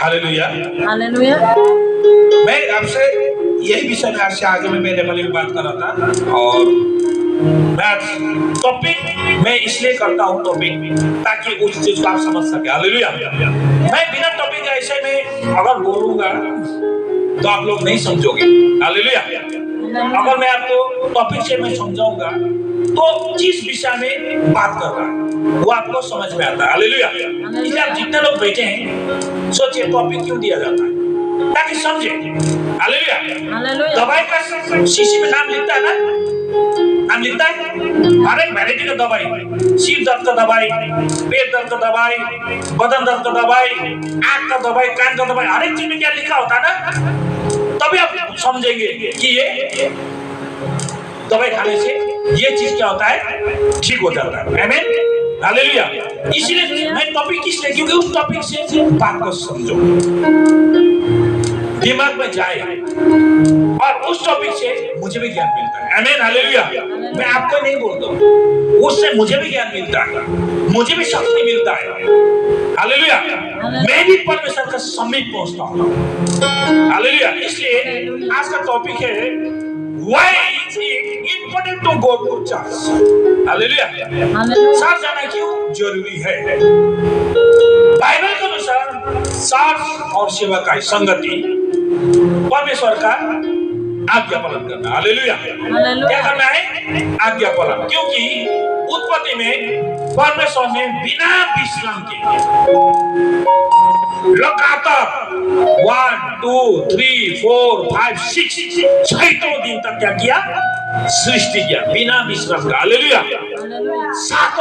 Hallelujah. Hallelujah. मैं आपसे यही विषय में आज से आगे में मेरे मन में बात कर रहा था, और मैं टॉपिक मैं इसलिए करता हूँ टॉपिक ताकि उस चीज को आप समझ सके। हालेलुया। मैं बिना टॉपिक ऐसे में अगर बोलूंगा तो आप लोग नहीं समझोगे। हालेलुया। अगर मैं आपको टॉपिक से मैं समझाऊंगा तो जिस विषय में बात कर रहा है वो आपको समझ में आता है। हालेलुया। इसलिए आप जितने लोग बैठे हैं सोचिए टॉपिक क्यों दिया जाता है, ताकि समझे। हालेलुया। दवाई का शीशी में नाम लिखता है ना, नाम लिखता है हर एक वैरायटी का दवाई, सिर दर्द का दवाई, पेट दर्द का दवाई, बदन दर्द का दवाई, आंख का दवाई, कान का दवाई, हर एक चीज में क्या लिखा होता है ना, तभी आप समझेंगे कि ये दवाई खाने से ये चीज क्या होता है, ठीक हो जाता है। आमीन। हालेलुया। इसलिए मैं टॉपिक इसलिए क्योंकि उस टॉपिक से बात को समझो, दिमाग में जाए, और उस टॉपिक से मुझे भी ज्ञान मिलता है। आमीन। हालेलुया। मैं आपको नहीं बोलता हूँ, उससे मुझे भी ज्ञान मिलता है, मुझे भी शक्ति मिलता है। हालेलुया। मैं भी परमेश्वर के समीप पहुंचता हूँ। हालेलुया। इसलिए आज का टॉपिक है Why is it important to go to church? Hallelujah. Church जाना क्यों जरूरी है? बाइबल के अनुसार चर्च और सेवा का संगति परमेश्वर का आज्ञा पालन करना। हालेलुया। क्या करना है? आज्ञा पालन। क्योंकि उत्पत्ति में परमेश्वर ने बिना विश्राम के लगातार 1 2 3 4 5 6 6 दिन तक क्या किया? सृष्टि किया बिना विश्राम का। हालेलुया। 7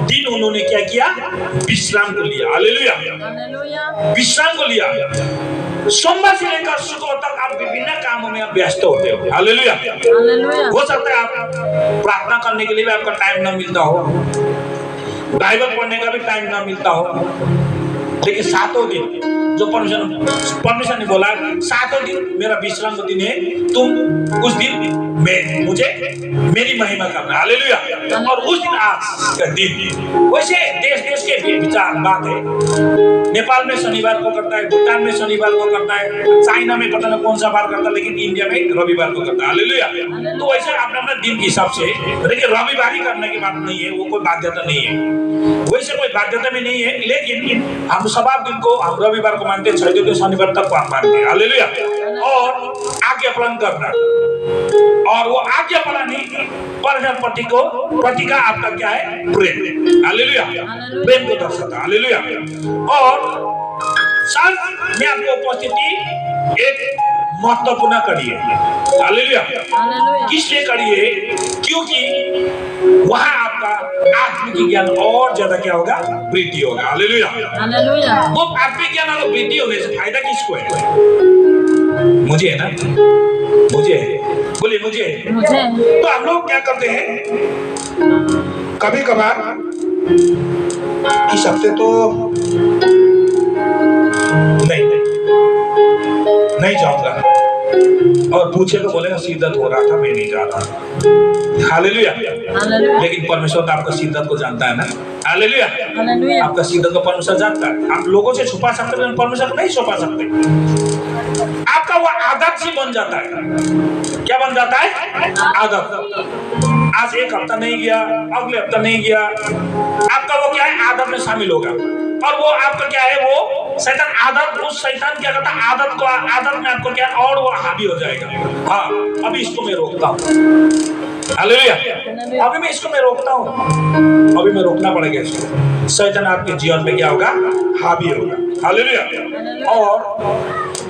दिन उन्होंने क्या किया? विश्राम को लिया। हालेलुया। विश्राम को लिया। सोमवार से लेकर शुक्रवार तक आप विभिन्न कामों में आप व्यस्त होते हो। हालेलुया। हो सकता है आप प्रार्थना करने के लिए भी आपका टाइम ना मिलता हो, बाइबल पढ़ने का भी टाइम ना मिलता हो, लेकिन 7 दिन जो परमेश्वर ने बोला 7 दिन मेरा विश्राम का दिन है, तुम उस दिन मुझे मेरी महिमा करना। हालेलुया। और उस दिन आज का दिन, वैसे देश देश के विचार बात है। नेपाल में शनिवार को करता है, भूटान में शनिवार को करता है, चाइना में पता नहीं कौन सा बार करता है, लेकिन इंडिया में रविवार को करता है। हालेलुया। तो वैसे अपना दिन के हिसाब से, लेकिन रविवार ही करने की बात नहीं है, वो कोई बाध्यता नहीं है, वैसे कोई बाध्यता में नहीं है, लेकिन हम सभा दिन को हम रविवार को मानते हैं, 6 दिन शनिवार तक को हम मानते हैं। हालेलुया। और आज्ञा पालन करना, और वो आज्ञा पालन ही परमेश्वर प्रति का आपका क्या है? प्रेम। हालेलुया। प्रेम को दर्शाता है। हालेलुया। और साथ में आपको उपस्थिति एक महत्वपूर्ण कड़ी है। हालेलुया। किसलिए कड़ी है? क्योंकि वहां आपका आत्मिक ज्ञान और ज्यादा क्या होगा? वृद्धि होगा। हालेलुया। वो आत्मिक ज्ञान और वृद्धि होने से फायदा किसको है? मुझे है ना, मुझे है। बोलिए मुझे। तो हम लोग क्या करते हैं, कभी कभार इस हफ्ते तो नहीं जाऊंगा, और पूछे तो बोलेगा सिर दर्द हो रहा था, मैं नहीं जा रहा। हालेलुया। लेकिन परमेश्वर तो आपका सिर दर्द को जानता है ना। हालेलुया। आपका सिर दर्द को परमेश्वर जानता है। आप लोगों से छुपा सकते हैं, परमेश्वर को नहीं छुपा सकते। आपका वो आदत सी बन जाता है। क्या बन जाता है? आदत। आज एक हफ्ता नहीं गया, अगले हफ्ता नहीं गया, आपका वो क्या है? आदत में शामिल होगा। और वो आपका क्या है? वो शैतान आदत, उस शैतान क्या करता है? आदत में आपको क्या, और वो हावी हो जाएगा। हाँ, अभी इसको मैं रोकता हूँ। हालेलुया। अभी मैं इसको मैं रोकता हूँ, अभी मैं रोकना पड़ेगा इसको। शैतान आपके जीवन में क्या होगा? हावी होगा। हालेलुया। और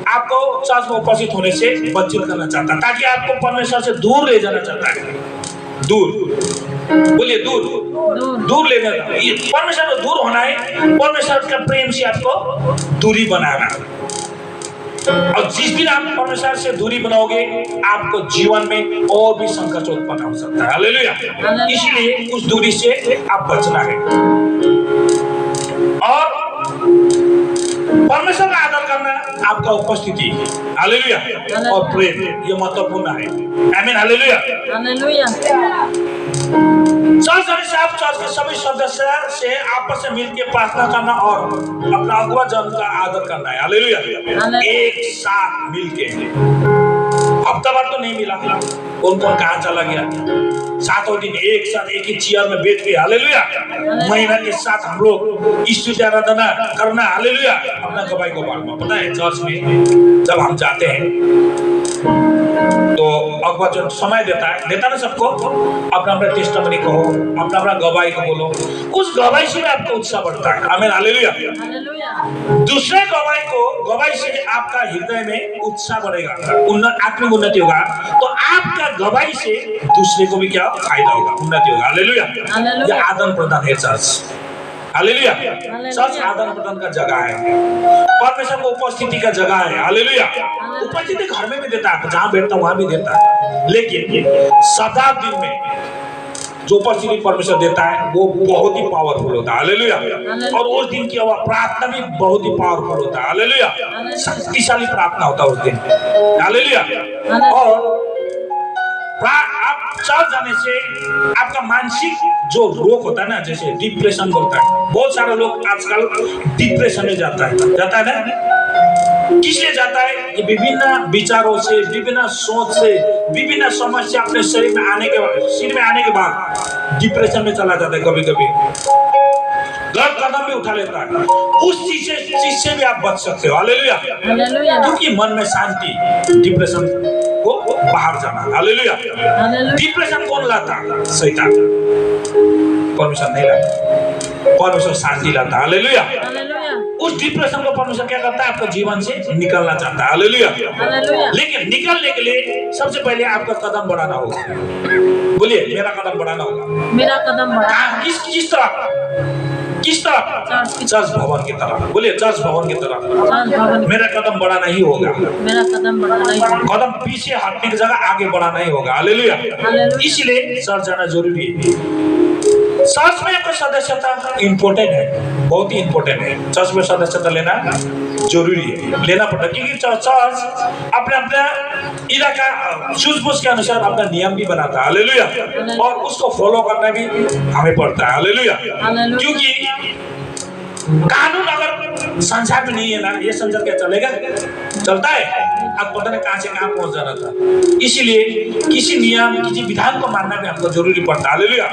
आपको चर्च में उपस्थित होने से वंचित करना चाहता है, ताकि आपको परमेश्वर से दूर ले जाना चाहता है। दूर, बोलिए दूर ले जाना। परमेश्वर से दूर होना है, परमेश्वर का प्रेम से आपको दूरी बनाना। और जिस दिन आप परमेश्वर से दूरी बनाओगे, आपको जीवन में और भी संकट उत्पन्न हो सकता है। हालेलुया। इसलिए उस दूरी से आप बचना है, और परमेश्वर का आदर करना, आपका उपस्थिति। हालेलुया। और प्रेम, ये महत्वपूर्ण है। आमीन। हालेलुया। चर्च जाने से आप चर्च के सभी सदस्य से आपस में मिलकर प्रार्थना करना और अपना अगुआ जन का आदर करना है। हालेलुया। एक साथ मिलके, हफ्ता भर तो नहीं मिला, कौन कौन कहाँ चला गया, 7 दिन एक साथ एक ही चेयर में बैठ के, हालेलुया, महीना के साथ हम लोग स्तुति आराधना करना, हालेलुया, अपना गवाही को बांटना। पता है चर्च में जब हम जाते हैं तो अगुआ जो समय देता है ना सबको, अपना अपना टेस्टमनी कहो, अपना अपना गवाही को बोलो, उस गवाही से आपका उत्साह बढ़ता है। आमीन, हालेलुया। दूसरे गवाही से आपका हृदय में उत्साह बढ़ेगा, आत्मिक उन्नति होगा, तो आपका गवाही से दूसरे को भी क्या फायदा होगा, उन्नति होगा। हालेलुया। यह आदान प्रदान है चर्च। हालेलुया। चर्च आदान प्रदान का जगह है, परमेश्वर को उपस्थिति का जगह है। हालेलुया। उपस्थिति घर में भी देता है, जहां बैठता वहां भी देता है, लेकिन सदा दिन में जो उपस्थिति परमेश्वर देता है वो बहुत ही पावरफुल होता है। हालेलुया। और उस दिन की प्रार्थना भी बहुत ही पावरफुल होता है। हालेलुया। शक्तिशाली प्रार्थना होता है उस दिन। हालेलुया। और आप चर्च जाने से आपका मानसिक जो रोग होता है ना, जैसे डिप्रेशन बोलता है, बहुत सारे लोग आजकल डिप्रेशन में जाता है ना। किस लिए जाता है? कि विभिन्न विचारों से, विभिन्न सोच से, विभिन्न समस्या अपने शरीर में आने के बाद डिप्रेशन में चला जाता है। कभी कभी गलत कदम भी उठा लेता है। उस चीज से भी आप बच सकते हो। हालेलुया। क्योंकि मन में शांति, डिप्रेशन को बाहर जाना। हालेलुया। डिप्रेशन कौन लाता? शैतान। परमेश्वर नहीं लाता, परमेश्वर शांति लाता। हालेलुया। उस डिप्रेशन को परमेश्वर क्या करता है? आपका जीवन से निकलना चाहता है। हालेलुया। लेकिन निकलने के लिए सबसे पहले आपका कदम बढ़ाना होगा। बोलिए, मेरा कदम बढ़ाना होगा। मेरा कदम बढ़ाना। किस तरफ? चर्च भवन की तरफ। बोलिए, चर्च भवन की तरफ मेरा कदम बढ़ाना ही होगा। मेरा कदम बढ़ाना ही होगा। कदम पीछे हटने की जगह आगे बढ़ाना ही होगा। हालेलुया। इसलिए चर्च जाना जरूरी है। चर्च में आपका सदस्यता इम्पोर्टेंट है, बहुत ही इम्पोर्टेंट है। चर्च में सदस्यता लेना जरूरी है, लेना पड़ता है, क्योंकि चर्च अपने अपने इलाका सूझबूझ के अनुसार अपना नियम भी बनाता है। हालेलुया। और उसको फॉलो करना भी हमें पड़ता है। हालेलुया। क्योंकि कानून अगर संसार में नहीं है ना, ये संसार क्या चलेगा? चलता है? आप पता नहीं कहां से कहां पहुंच जाना था। इसीलिए किसी नियम, किसी विधान को मानना भी हमको जरूरी पड़ता है। हालेलुया।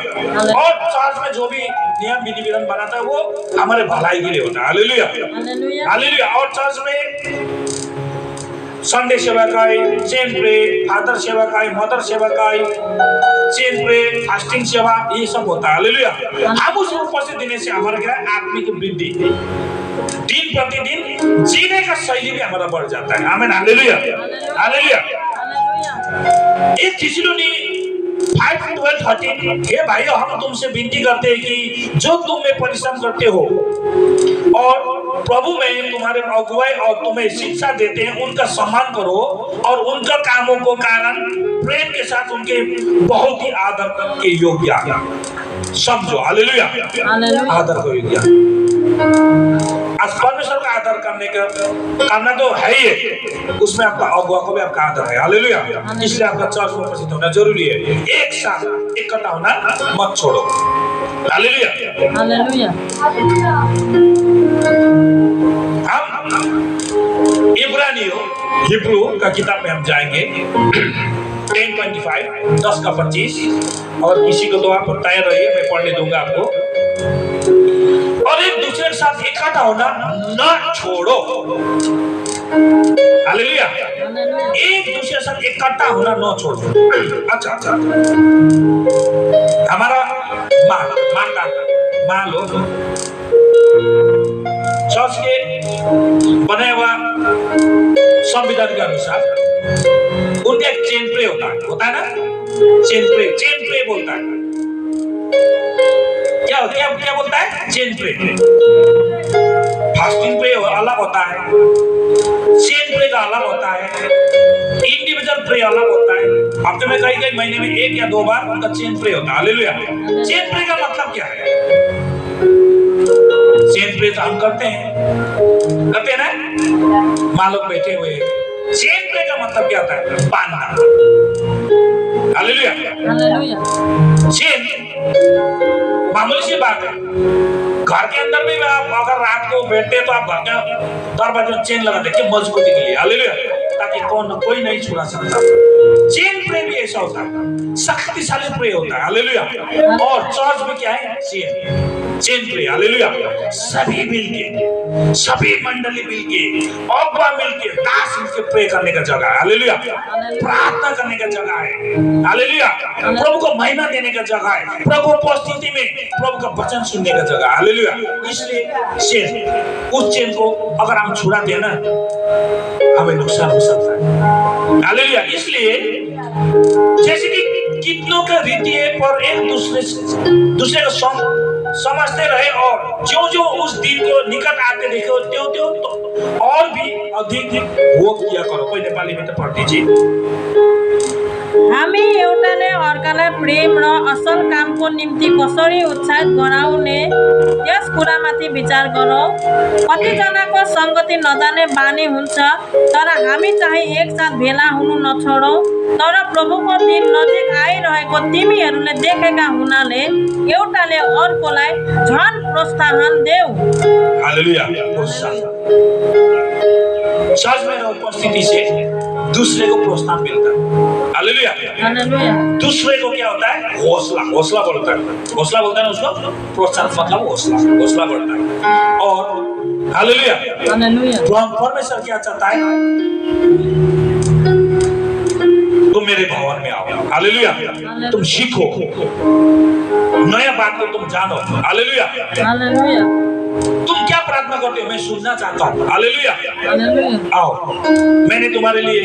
और चर्च में जो भी नियम विधि विधान बनाता है वो हमारे भलाई के लिए होता है। हालेलुया। हालेलुया। और चर्च में संडे सेवाकाई, चेन प्रे, फादर सेवाकाई, मदर सेवाकाई, चेन प्रे, फास्टिंग सेवा, ये सब होता है। हालेलुया। हम उस उपस्थित देने से हमारा क्या है? आत्मिक वृद्धि, दिन प्रतिदिन जीने का शैली भी हमारा बढ़ जाता है। आमीन, हालेलुया। हालेलुया। एक थिस्सलुनी 5:12-13, हे भाइयों, हम तुमसे विनती करते हैं कि जो तुम में परिश्रम करते हो और प्रभु में तुम्हारे अगुवाई और तुम्हें शिक्षा देते हैं, उनका सम्मान करो और उनका कामों को कारण प्रेम के साथ उनके बहुत ही आदर के योग्य समझो। हालेलुया। आदर को योग्य। आज परमेश्वर का आदर करना तो है ही, उसमें आपका अगुआ को भी आपका आदर है। हालेलुया। इसलिए आपका चर्च में उपस्थित होना जरूरी है। एक साथ इकट्ठा होना मत छोड़ो। हालेलुया। हालेलुया। हम हिब्रू का किताब में हम जाएंगे 10:25, 10:25, और किसी को तो आप तैयार रहिए, मैं पढ़ने दूंगा आपको। और एक दूसरे के साथ इकट्ठा होना न छोड़ो। हालेलुया। एक दूसरे के साथ इकट्ठा होना न छोड़ो। अच्छा, हमारा मान लो चर्च के बने हुआ संविधान के अनुसार उनका एक चेन प्रे होता है ना? चेन प्रे बोलता है। क्या बोलता है? Chain pray. फास्टिंग प्रे अलग होता है, चेन प्रे का अलग होता है, इंडिविजुअल प्रे अलग होता है। हफ्ते में कई महीने में 1 या 2 बार उनका चेन प्रे होता है। हालेलुया। चेन प्रे का मतलब क्या है? चेन प्रे तो हम करते हैं ना, माँ लोग बैठे हुए। चेन प्रे का मतलब क्या होता है? बांधना। हालेलुया। हालेलुया। चेन मामूली सी बात है। घर के अंदर भी आप अगर रात को बैठते तो आप घर के दरवाजे में चेन लगा देते मजबूती के लिए, हालेलुया, ताकि कोई नहीं छुड़ा सकता। चेन प्रे भी ऐसा होता है, शक्तिशाली प्रे होता है, हालेलुया। और चर्च में क्या है? Chain pray, hallelujah. सभी मिलके, सभी मंडली मिलके, अगुवा मिलके, दास मिलके प्रे करने का जगह है, हालेलुया। प्रार्थना करने का जगह है, हालेलुया। प्रभु को महिमा देने का जगह है, प्रभु उपस्थिति में प्रभु का वचन सुनने का जगह, हालेलुया। इसलिए चेन, उस चेन को अगर हम छुड़ा दें ना, हमें नुकसान हो सकता है, हालेलुया। इसलिए जैसे कि कितनों का रीति है, पर एक दूसरे को समझते रहे और जो जो उस दिन को निकट आते देखे त्यो तो और भी अधिक वो किया करो। कोही नेपाली में तो पढ दीजिए। हामी एउटाले अर्कालाई प्रेम र असल कामको निम्ति कसरी उत्साहित गराउने यस कुरामाथि विचार गरौँ। कतिजनाको सङ्गति नजाने बानी हुन्छ, तर हामी चाहिँ एकसाथ भेला हुनु नछोडौँ। तर प्रभुको दिन नजिक आइरहेको तिमीहरूले देखेका हुनाले एउटाले अर्कोलाई झन् प्रोत्साहन देऊ। हालेलुया। चर्च में उपस्थिति से दूसरे को प्रोत्साहन मिलता है, हालेलुया। हालेलुया। दूसरे को क्या होता है? हौसला बढ़ता है। हौसला बोलता है उसको, प्रोत्साहन मतलब हौसला बढ़ता है। और हालेलुया, हालेलुया। परमेश्वर क्या चाहता है? तुम मेरे भवन में आओ, हालेलुया। तुम सीखो, नया बात को तुम जानो, हालेलुया। हालेलुया। तुम क्या प्रार्थना करते हो? मैं सुनना चाहता हूँ, हालेलुया। हालेलुया। आओ, मैंने तुम्हारे लिए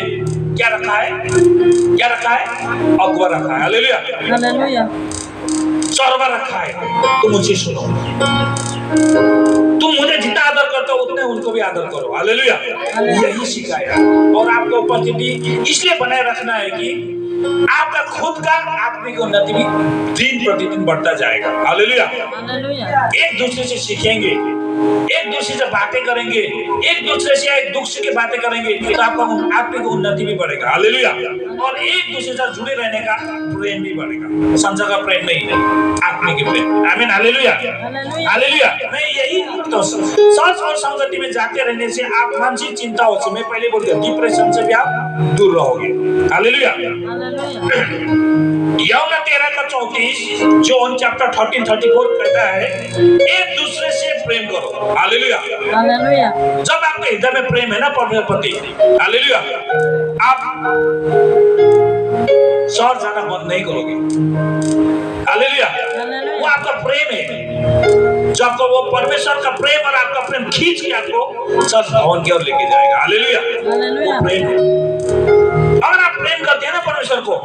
क्या रखा है? अगुवा रखा है, हालेलुया। हालेलुया। चरवा रखा है, तुम मुझे सुनो। तुम मुझे जितना आदर करते हो उतने उनको भी आदर करो, हालेलुया। यही सिखाया। और आपको उपस्थिति इसलिए बनाए रखना है कि आपका खुद का आत्मिक उन्नति भी दिन प्रतिदिन बढ़ता जाएगा, हालेलुया। एक दूसरे से सीखेंगे, एक दूसरे से बातें करेंगे, एक दूसरे से एक दुख की बातें करेंगे तो आपका आत्मिक उन्नति भी बढ़ेगा, हालेलुया। और एक दूसरे से जुड़े रहने का प्रेम भी बढ़ेगा। संसार का प्रेम नहीं है, आत्मिक प्रेम, आमीन, हालेलुया। हालेलुया। मैं यही तो संस और संगति में जाते रहने से आप मानसिक चिंताओं से, मैं पहले बोल दिया, डिप्रेशन से भी आप दूर रहोगे, हालेलुया। यूहन्ना 13:34 जॉन चैप्टर 13:34 कहता है एक दूसरे से प्रेम करो, हालेलुया। हालेलुया। जब आपके हृदय में प्रेम है ना परमेश्वर प्रति, हालेलुया, आप शहर जाना बंद नहीं करोगे, हालेलुया। वो आपका प्रेम है, जब तो वो परमेश्वर का प्रेम और आपका प्रेम खींच के आपको चर्च भवन की ओर लेके जाएगा, हालेलुया। वो प्रेम है। अगर आप प्रेम करते हैं ना परमेश्वर को,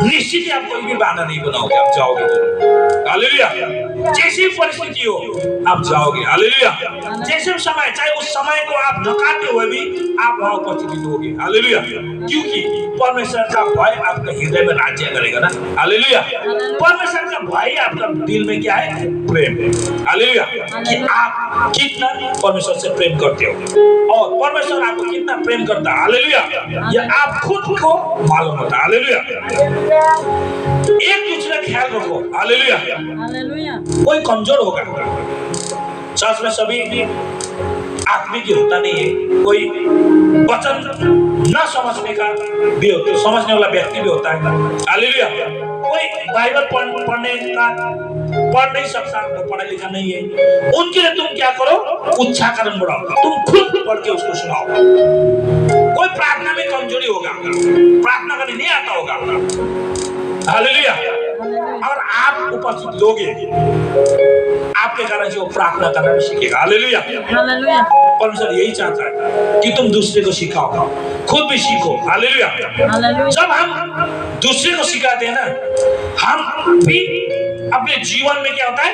निश्चित ही आप कोई भी बहाना नहीं बनाओगे, आप जाओगे जरूर, हालेलुया। जैसी परिस्थिति हो आप जाओगे, हालेलुया। जैसे भी समय, चाहे उस समय को आप नकारते हुए भी आप वहां उपस्थित होगे, हालेलुया। क्योंकि परमेश्वर का भय आपके हृदय में राज्य करेगा ना, हालेलुया। परमेश्वर का भय आपका दिल में क्या है? प्रेम, हालेलुया। कि आप कितना परमेश्वर से प्रेम करते हो और परमेश्वर आपको कितना प्रेम करता है, हालेलुया। ये आप खुद को मालूम होता है, हालेलुया। एक दूसरे का ख्याल रखो, हालेलुया। कोई कमजोर होगा, चर्च में सभी आत्मिक होता नहीं है, कोई वचन न समझने का भी होता है, समझने वाला व्यक्ति भी होता है, हालेलुया। कोई बाइबल पढ़ नहीं सकता, पढ़ा लिखा नहीं है, उनके लिए तुम क्या करो? उच्चारण बढ़ाओ, तुम खुद पढ़ के उसको सुनाओ। कोई प्रार्थना में कमजोरी होगा, प्रार्थना करने नहीं आता होगा, हालेलुया। और आप उपस्थित लोगे, आपके कारण से वो प्रार्थना करना भी सीखेगा, हालेलुया। परमेश्वर यही चाहता है कि तुम दूसरे को सिखाओ, खुद भी सीखो, हालेलुया। जब हम दूसरे को सिखाते हैं ना, हम भी अपने जीवन में क्या होता है?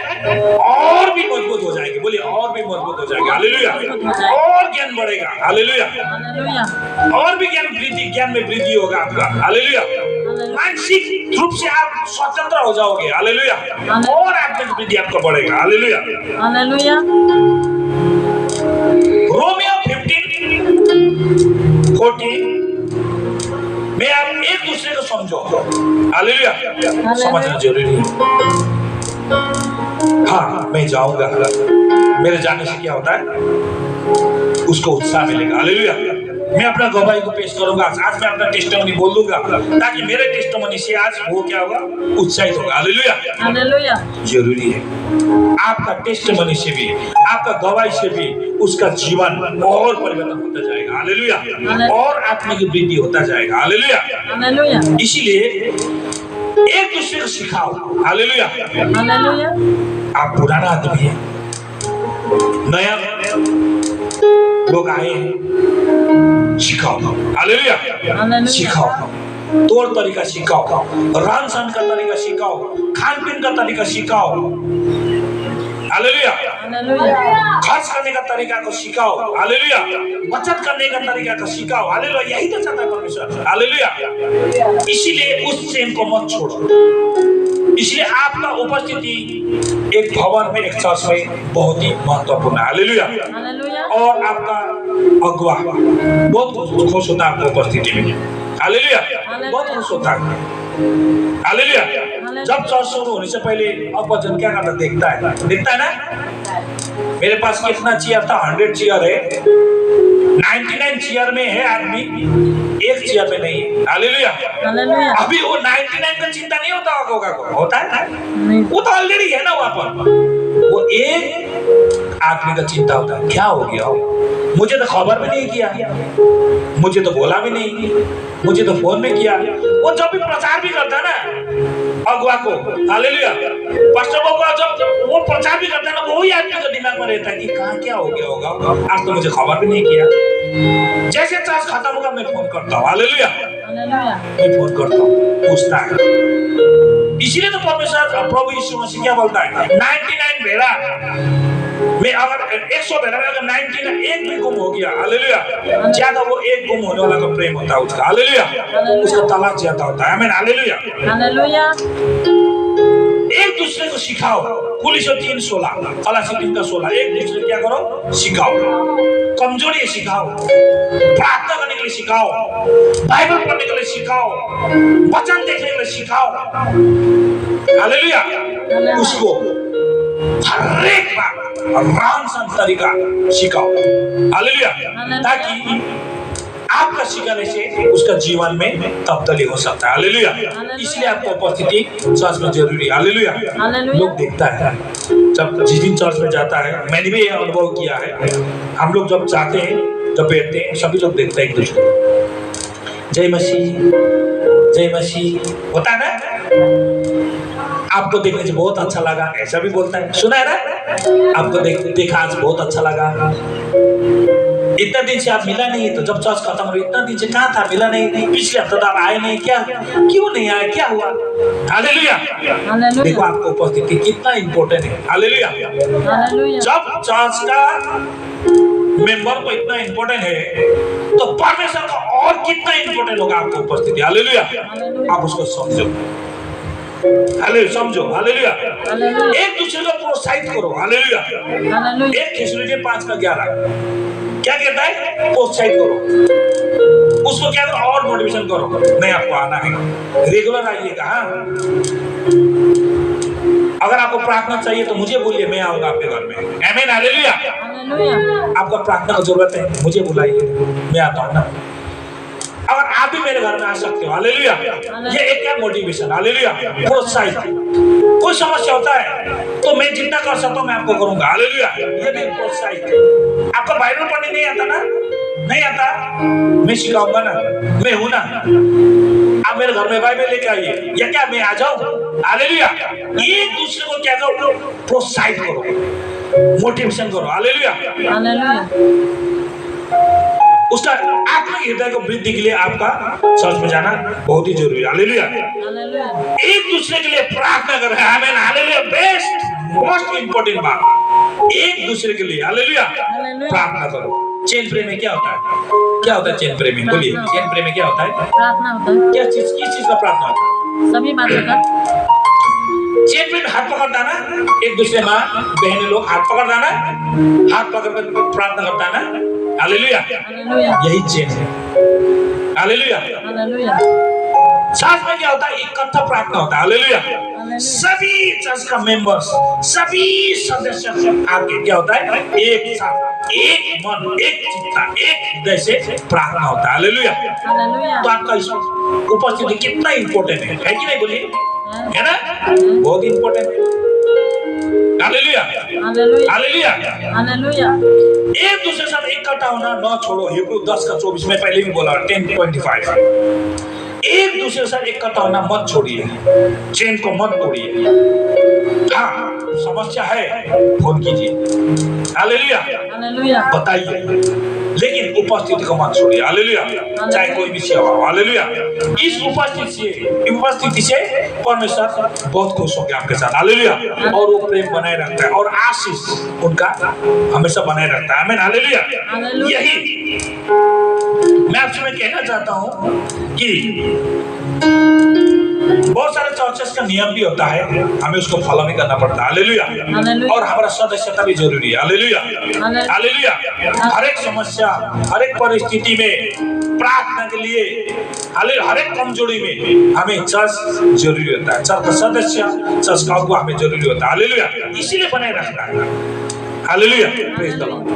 और भी मजबूत हो जाएंगे, बोलिए, और भी मजबूत हो जाएंगे, हालेलुया। और ज्ञान बढ़ेगा, हालेलुया। और भी ज्ञान में वृद्धि होगा आपका, हालेलुया। मानसिक रूप से आप स्वतंत्र हो जाओगे, हालेलुया। और आत्मिक वृद्धि आपका बढ़ेगा, हालेलुया। रोमियो 15:40 में आप एक दूसरे को समझो। समझो। हालेलुया, समझना जरूरी है। हाँ, मैं जाऊंगा, मेरे जाने से क्या होता है, उसको उत्साह मिलेगा। हालेलुया, मैं अपना गवाही को पेश करूंगा, आज मैं अपना टेस्टिमनी बोल दूंगा, ताकि मेरे टेस्टिमनी से आज वो क्या होगा, उत्साहित होगा। Hallelujah, hallelujah. जरूरी है। आपका टेस्टिमनी से भी, आपका गवाही से भी उसका जीवन और परिवर्तन होता जाएगा। हालेलुया, और आत्मिक वृद्धि होता जाएगा। Hallelujah, hallelujah. इसीलिए एक दूसरे को सिखाओ। Hallelujah, hallelujah. आप पुराना आदमी है, नया लोग आए हैं, सिखाओ। हालेलुया, सिखाओ, तौर तरीका सिखाओ, रहन सहन का तरीका सिखाओ, खान पीन का तरीका सिखाओ। हालेलुया, खर्च करने का तरीका को सिखाओ। हालेलुया, बचत करने का तरीका को सिखाओ। हालेलुया, यही तो चाहता है परमेश्वर। हालेलुया, इसीलिए उस चेन को मत छोड़ो। इसलिए आपका उपस्थिति एक भवन में, एक चर्च में बहुत ही महत्वपूर्ण है। हालेलुया, और आपका अगुआ बहुत खुश होता है आपकी उपस्थिति में। हालेलुया, बहुत खुश होता है। हालेलुया, जब चर्च शुरू होने से पहले अगुआ क्या करता, देखता है ना, मेरे पास कितना चेयर था, 100 चेयर है, 99 चेयर में है आदमी, एक चेयर में नहीं है। हालेलुया, अभी वो 99 का चिंता नहीं होता होता है ना, वो तो ऑलरेडी है ना वहां पर। वो एक आदमी का चिंता होता है, क्या हो गया, मुझे तो खबर भी नहीं किया, मुझे तो बोला भी नहीं, मुझे तो फोन में किया। वो जब भी प्रचार भी करता है ना अगुआ को, हालेलुया, पास्टर बाबू का जब वो प्रचार भी करता है ना, वही आदमी का दिमाग में रहता है कि कहाँ क्या हो गया होगा, आज तो मुझे खबर भी नहीं किया। जैसे चर्च खत्म होगा मैं फोन करता हूँ। हालेलुया, मैं फोन करता हूँ, पूछता है। इसीलिए तो परमेश्वर प्रभु यीशु मसीह क्या बोलता है, 99 भेड़ा मैं, अगर 100 भेड़ा में अगर 99 एक भी गुम हो गया, हालेलुया, ज्यादा वो एक गुम होने वाला का प्रेम होता है उसका। हालेलुया, उसका तलाक ज्यादा होता है। आमीन, हालेलुया, हालेलुया। एक दूसरे को सिखाओ। कुलिस्सियों 3:16, कलासी 3:16, एक दूसरे क्या करो, सिखाओ, कमजोरी सिखाओ, प्रार्थना करने के लिए सिखाओ, बाइबल पढ़ने के लिए सिखाओ, वचन देखने के लिए सिखाओ। हालेलुया, उसको हर एक बात आराम से तरीका सिखाओ। हालेलुया, ताकि आपका सिखाने से उसका जीवन में तब्दीली हो सकता है। हालेलुया, इसलिए आपका उपस्थिति चर्च में जरूरी है। हालेलुया, लोग देखता है जब जिस दिन चर्च में जाता है, मैंने भी ये अनुभव किया है, हम लोग जब जाते हैं, जब बैठते हैं, सभी लोग देखते हैं एक दूसरे को, जय मसीह, जय मसीह होता है ना, आपको देखने से बहुत अच्छा लगा, ऐसा भी बोलता है, सुना है ना, आपको देखा आज बहुत अच्छा लगा, इतना दिन से आप मिला नहीं, तो जब चर्च खत्म हो, इतना दिन से कहाँ था, मिला नहीं, पिछले हफ्ते तो आप आए नहीं, क्या क्यों नहीं आए, क्या हुआ। हालेलुया, देखो आपको उपस्थिति कितना इंपॉर्टेंट है। हालेलुया, जब चर्च का मेंबर को इतना इंपॉर्टेंट है, तो परमेश्वर का और कितना इंपॉर्टेंट होगा आपको उपस्थिति। हालेलुया, आप उसको समझो। हालेलुया, समझो। हालेलुया, एक दूसरे को प्रोत्साहित करो। हालेलुया, 1 थिस्सलुनीके 5:11 क्या कहता है, प्रोत्साहित करो, उसको क्या करो, और मोटिवेशन करो, नहीं आपको आना है, रेगुलर आइएगा। हाँ, अगर आपको प्रार्थना चाहिए तो मुझे बोलिए, मैं आऊंगा आपके घर में। आमीन, हालेलुया, आपको प्रार्थना की जरूरत है, मुझे बुलाइए, मैं आता हूँ ना। अगर आप भी मेरे घर में आ सकते हो। हालेलुया, ये एक क्या मोटिवेशन। हालेलुया, प्रोत्साहित। कोई समस्या होता है तो मैं जितना कर सकता हूँ मैं आपको करूंगा। हालेलुया, ये भी प्रोत्साहित। आपको बाइबल पढ़ने नहीं आता ना, नहीं आता, मैं सिखाऊंगा ना, मैं हूं ना, आप मेरे घर में बाइबल लेके आइए, या क्या मैं आ जाऊं। हालेलुया, एक दूसरे को क्या करो, प्रोत्साहित करो, मोटिवेशन करो। हालेलुया, उसका आत्मिक हृदय को वृद्धि के लिए आपका चर्च में जाना बहुत ही जरूरी है। हालेलुया, एक दूसरे के लिए प्रार्थना कर रहे हैं। आमीन, हालेलुया, बेस्ट मोस्ट इंपोर्टेंट बात, एक दूसरे के लिए। हालेलुया, प्रार्थना करो। चेन प्रेम में क्या होता है, क्या होता है चेन प्रेम में, बोलिए, चेन प्रेम में क्या होता है, प्रार्थना होता है। क्या चीज, किस चीज का प्रार्थना होता है, सभी बातों का। चेन प्रेम हाथ पकड़ता ना, एक दूसरे माँ बहने लोग हाथ पकड़ता ना, हाथ पकड़ कर प्रार्थना करता ना। हालेलुया, यही चेन है। हालेलुया, चर्च में क्या होता है? इकट्ठा प्रार्थना होता है। हालेलुया। सभी चर्च का मेंबर्स, सभी सदस्य आके क्या होता है? एक साथ, एक मन, एक चित्ता, एक हृदय से प्रार्थना होता है। हालेलुया। हालेलुया। तो आपका इस उपस्थिति कितना इंपॉर्टेंट है कि नहीं? बोलिए, है ना? बहुत इंपॉर्टेंट है। हालेलुया। हालेलुया। हालेलुया। हालेलुया। एक दूसरे के साथ इकट्ठा होना न छोड़ो। हिब्रू 10:24 में पहले भी बोला, 10:25। एक दूसरे के साथ इकट्ठा होना मत छोड़िए, चेन को मत तोड़िए। हाँ, समस्या है, फोन कीजिए। हालेलुया। हालेलुया। बताइए, लेकिन उपस्थिति को मत छोड़िए। हालेलुया। चाहे कोई भी सेवा हो। हालेलुया। इस उपस्थिति से परमेश्वर बहुत खुश हो गया आपके साथ। हालेलुया। और वो प्रेम बनाए रखता है और आशीष उनका हमेशा बनाए रखता है। आमीन। हालेलुया। यही मैं आपसे मैं कहना चाहता हूं कि बहुत सारे चर्चेस का नियम भी होता है, हमें उसको फॉलो भी करना पड़ता है। हालेलुया। और हमारा सदस्यता भी जरूरी है। हालेलुया। हालेलुया। हर एक समस्या, हर एक परिस्थिति में प्रार्थना के लिए, हर एक कमजोरी में हमें चर्च जरूरी होता है। चर्च का सदस्य, चर्च का अगुवा हमें जरूरी होता है। हालेलुया। इसीलिए बनाए रखना है। हालेलुया। Praise the Lord.